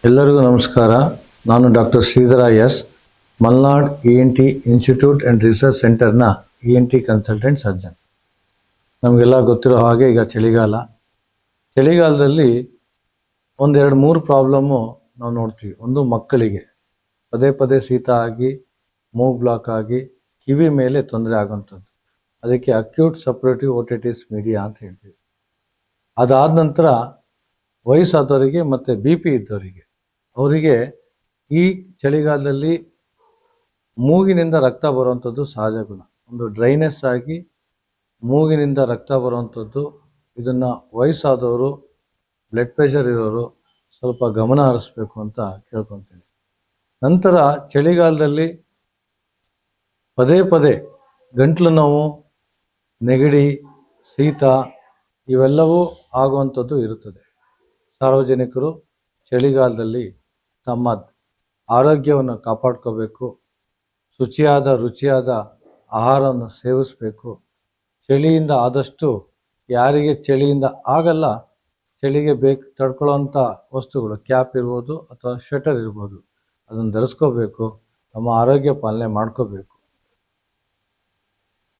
ಎಲ್ಲರಿಗೂ ನಮಸ್ಕಾರ. ನಾನು doctor Shridhara S, Malnad ENT institute and research ಸೆಂಟರ್ನ ENT ಕನ್ಸಲ್ಟೆಂಟ್ ಸರ್ಜನ್. ನಮಗೆಲ್ಲ ಗೊತ್ತಿರೋ ಹಾಗೆ ಈಗ ಚಳಿಗಾಲದಲ್ಲಿ ಒಂದೆರಡು ಮೂರು ಪ್ರಾಬ್ಲಮ್ಮು ನಾವು ನೋಡ್ತೀವಿ. ಒಂದು, ಮಕ್ಕಳಿಗೆ ಪದೇ ಪದೇ ಶೀತ ಆಗಿ ಮೂಗ್ ಬ್ಲಾಕ್ ಆಗಿ ಕಿವಿ ಮೇಲೆ ತೊಂದರೆ ಆಗುವಂಥದ್ದು, ಅದಕ್ಕೆ ಅಕ್ಯೂಟ್ ಸಪರೇಟಿವ್ ಓಟೈಟಿಸ್ ಮೀಡಿಯಾ ಅಂತ ಹೇಳ್ತೀವಿ. ಅದಾದ ನಂತರ ವಯಸ್ಸಾದವರಿಗೆ ಮತ್ತು BP ಇದ್ದವರಿಗೆ, ಅವರಿಗೆ ಈ ಚಳಿಗಾಲದಲ್ಲಿ ಮೂಗಿನಿಂದ ರಕ್ತ ಬರುವಂಥದ್ದು ಸಹಜ ಗುಣ. ಒಂದು ಡ್ರೈನೆಸ್ ಆಗಿ ಮೂಗಿನಿಂದ ರಕ್ತ ಬರುವಂಥದ್ದು, ಇದನ್ನು ವಯಸ್ಸಾದವರು, ಬ್ಲಡ್ ಪ್ರೆಷರ್ ಇರೋರು ಸ್ವಲ್ಪ ಗಮನ ಹರಿಸ್ಬೇಕು ಅಂತ ಕೇಳ್ಕೊತೀನಿ. ನಂತರ ಚಳಿಗಾಲದಲ್ಲಿ ಪದೇ ಪದೇ ಗಂಟ್ಲು ನೋವು, ನೆಗಡಿ, ಶೀತ ಇವೆಲ್ಲವೂ ಆಗುವಂಥದ್ದು ಇರುತ್ತದೆ. ಸಾರ್ವಜನಿಕರು ಚಳಿಗಾಲದಲ್ಲಿ ತಮ್ಮ ಆರೋಗ್ಯವನ್ನು ಕಾಪಾಡ್ಕೋಬೇಕು, ರುಚಿಯಾದ ಆಹಾರವನ್ನು ಸೇವಿಸಬೇಕು. ಚಳಿಯಿಂದ ಆದಷ್ಟು ಯಾರಿಗೆ ಚಳಿಯಿಂದ ಆಗಲ್ಲ, ಚಳಿಗೆ ತಡ್ಕೊಳ್ಳೋಂಥ ವಸ್ತುಗಳು, ಕ್ಯಾಪ್ ಇರ್ಬೋದು ಅಥವಾ ಸ್ವೆಟರ್ ಇರ್ಬೋದು, ಅದನ್ನು ಧರಿಸ್ಕೋಬೇಕು. ನಮ್ಮ ಆರೋಗ್ಯ ಪಾಲನೆ ಮಾಡ್ಕೋಬೇಕು.